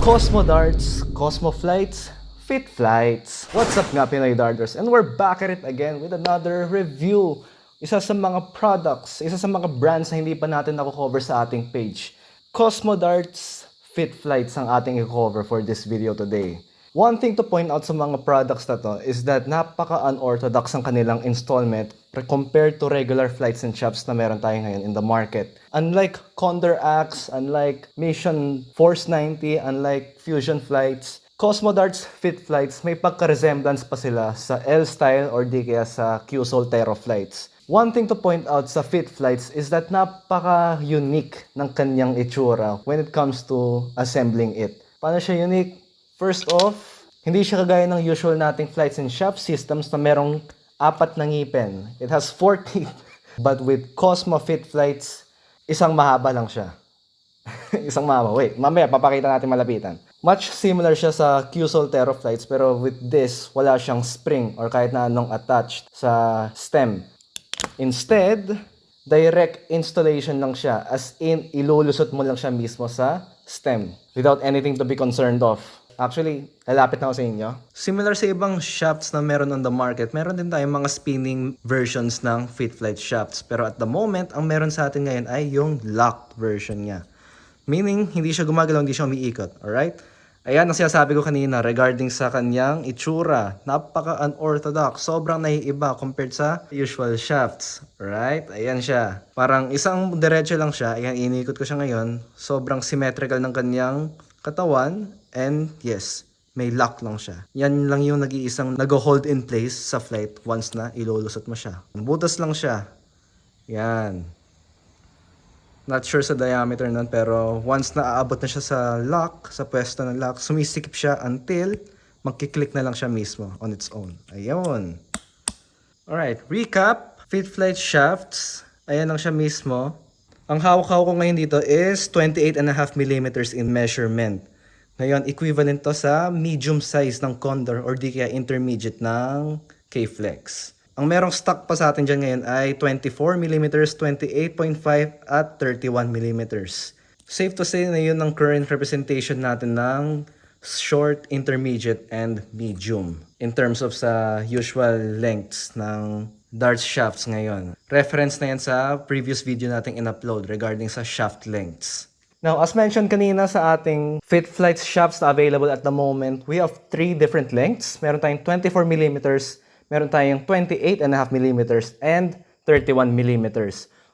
Cosmo Darts, Cosmo Flights, Fit Flights. What's up nga Pinoy Darters? And we're back at it again with another review. Isa sa mga products, isa sa mga brands na hindi pa natin nakukover sa ating page. Cosmo Darts, Fit Flights ang ating i-cover for this video today. One thing to point out sa mga products na to is that napaka-unorthodox ang kanilang installment compared to regular flights and shops na meron tayo ngayon in the market. Unlike Condor Axe, unlike Mission Force 90, unlike Fusion Flights, Cosmo Darts Fit Flights may pagka-resemblance pa sila sa L-Style or di kaya sa Q-Soltero flights. One thing to point out sa Fit Flights is that napaka-unique ng kanyang itsura when it comes to assembling it. Paano siya unique? First off, hindi siya kagaya ng usual nating flights and shop systems na merong 4 na ngipin. It has 4 teeth. But with Cosmo Fit Flights, isang mahaba lang siya. Isang mahaba. Wait, mamaya papakita natin malapitan. Much similar siya sa Q-Soltero flights pero with this, wala siyang spring or kahit na anong attached sa stem. Instead, direct installation lang siya. As in, ilulusot mo lang siya mismo sa stem without anything to be concerned of. Actually, lalapit na ako sa inyo. Similar sa ibang shafts na meron on the market, meron din tayong mga spinning versions ng Fit Flight shafts. Pero at the moment, ang meron sa atin ngayon ay yung locked version niya. Meaning, hindi siya gumagalaw, hindi siya umiikot. Alright? Ayan ang sinasabi ko kanina regarding sa kanyang itsura. Napaka-unorthodox. Sobrang naiiba compared sa usual shafts. Alright? Ayan siya. Parang isang diretso lang siya. Ayan, iniikot ko siya ngayon. Sobrang symmetrical ng kanyang katawan. And yes, may lock lang siya. Yan lang yung nag-iisang nag-hold in place sa flight once na ilulusot mo siya. Butas lang siya. Yan. Not sure sa diameter nun, pero once na aabot na siya sa lock, sa pwesto ng lock, sumisikip siya until magkiklik na lang siya mismo on its own. Ayun. Alright, recap. Fit Flight shafts. Ayan lang siya mismo. Ang hawak-hawak ko ngayon dito is 28.5mm in measurement. Ngayon, equivalent to sa medium size ng Condor or di kaya intermediate ng K-Flex. Ang merong stock pa sa atin dyan ngayon ay 24mm, 28.5 at 31mm. Safe to say na yun ang current representation natin ng short, intermediate, and medium in terms of sa usual lengths ng darts shafts ngayon. Reference na yan sa previous video nating in-upload regarding sa shaft lengths. Now, as mentioned kanina sa ating Fit Flight shafts na available at the moment, we have 3 different lengths. Meron tayong 24mm, meron tayong 28.5mm, and 31mm.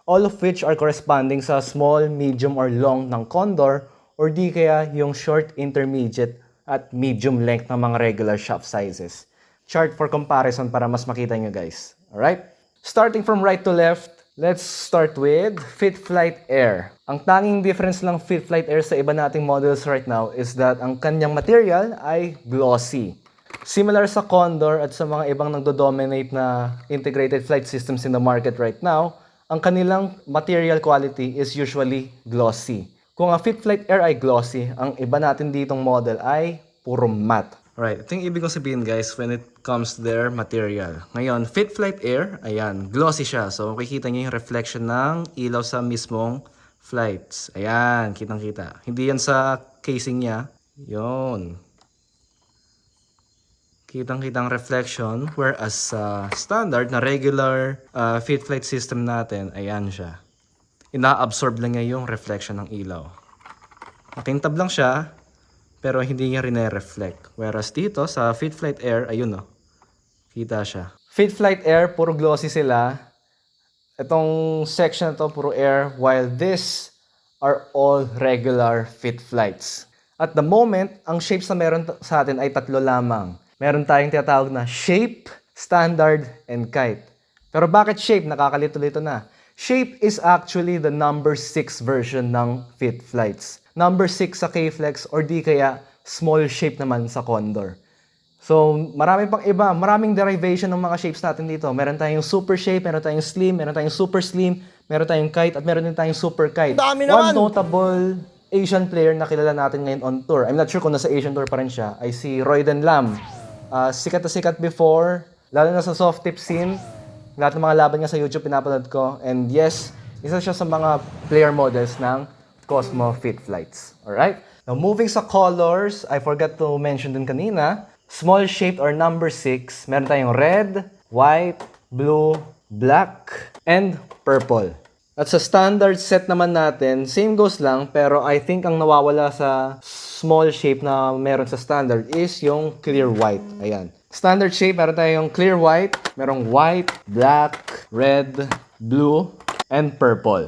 All of which are corresponding sa small, medium, or long ng Condor, or di kaya yung short, intermediate, at medium length ng mga regular shaft sizes. Chart for comparison para mas makita nyo guys. Alright? Starting from right to left, let's start with Fit Flight Air. Ang tanging difference lang Fit Flight Air sa iba nating models right now is that ang kanyang material ay glossy. Similar sa Condor at sa mga ibang nagdo-dominate na integrated flight systems in the market right now, ang kanilang material quality is usually glossy. Kung ang Fit Flight Air ay glossy, ang iba natin ditong model ay puro matte. Alright, ito yung ibig kong sabihin guys when it comes to their material. Ngayon, Fit Flight Air, ayan, glossy siya. So, makikita nyo yung reflection ng ilaw sa mismong flights. Ayan, kitang-kita. Hindi yan sa casing niya. Yun. Kitang-kitang reflection. Whereas sa standard na regular Fit Flight system natin, ayan siya. Ina-absorb lang niya yung reflection ng ilaw. Makintab lang siya. Pero hindi niya rin-reflect. Whereas dito sa Fit Flight Air, ayun o. Kita siya. Fit Flight Air, puro glossy sila. Itong section na to, puro air. While this are all regular Fit Flights. At the moment, ang shapes na meron sa atin ay 3 lamang. Meron tayong tinatawag na shape, standard, and kite. Pero bakit shape? Nakakalito-lito na. Shape is actually the number 6 version ng Fit Flights. Number 6 sa K-Flex or di kaya small shape naman sa Condor. So, marami pang iba. Maraming derivation ng mga shapes natin dito. Meron tayong super shape, meron tayong slim, meron tayong super slim, meron tayong kite, at meron din tayong super kite. Dami naman! One notable Asian player na kilala natin ngayon on tour, I'm not sure kung nasa Asian tour pa rin siya, ay si Royden Lam. Sikat na sikat before, lalo na sa soft tip scene. Lahat ng mga laban niya sa YouTube pinapanood ko. And yes, isa siya sa mga player models ng Cosmo Fit Flights. Alright? Now, moving sa colors, I forgot to mention din kanina, small shaped or number 6, meron tayong red, white, blue, black, and purple. At sa standard set naman natin, same goes lang, pero I think ang nawawala sa small shape na meron sa standard is yung clear white. Ayan. Standard shape, meron tayong clear white, merong white, black, red, blue, and purple.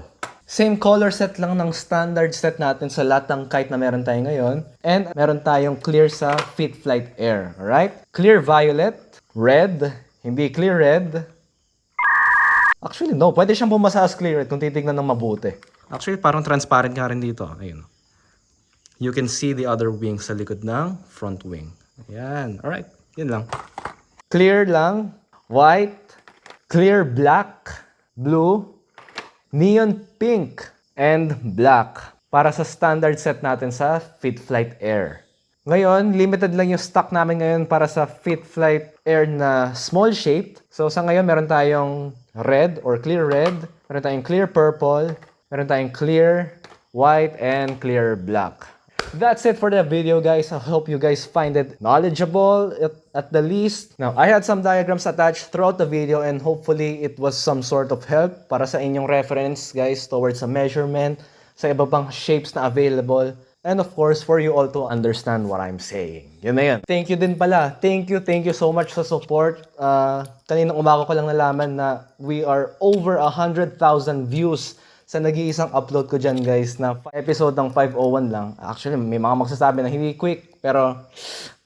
Same color set lang ng standard set natin sa lahat ng kite na meron tayo ngayon. And meron tayong clear sa Fit Flight Air. Alright? Clear violet, red, hindi clear red. Actually, no. Pwede siyang bumasa as clear red kung titignan ng mabuti. Actually, parang transparent nga rin dito. Ayun. You can see the other wing sa likod ng front wing. Ayan. Alright. Yun lang. Clear lang. White. Clear black. Blue. Neon pink. And black. Para sa standard set natin sa Fit Flight Air. Ngayon, limited lang yung stock namin ngayon para sa Fit Flight Air na small shaped. So sa ngayon, meron tayong red or clear red, meron tayong clear purple, meron tayong clear white, and clear black. That's it for the video, guys. I hope you guys find it knowledgeable at the least. Now, I had some diagrams attached throughout the video and hopefully it was some sort of help para sa inyong reference, guys, towards sa measurement, sa iba pang shapes na available. And of course, for you all to understand what I'm saying. Yun na yun. Thank you din pala. Thank you so much sa support. Kaninang umaga ko lang nalaman na we are over 100,000 views sa nag-iisang upload ko dyan, guys, na episode ng 501 lang. Actually, may mga magsasabi na hindi quick, pero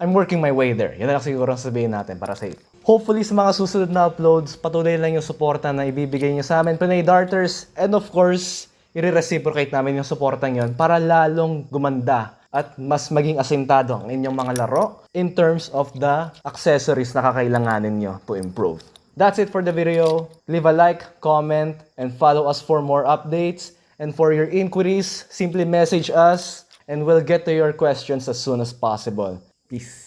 I'm working my way there. Yun na lang siguro ang sabihin natin para safe. Hopefully, sa mga susunod na uploads, patuloy lang yung suporta na ibibigay nyo sa amin, Pinoy Darters. And of course, i-reciprocate namin yung suportang yon para lalong gumanda at mas maging asintado ang inyong mga laro in terms of the accessories na kakailanganin nyo to improve. That's it for the video. Leave a like, comment, and follow us for more updates. And for your inquiries, simply message us and we'll get to your questions as soon as possible. Peace.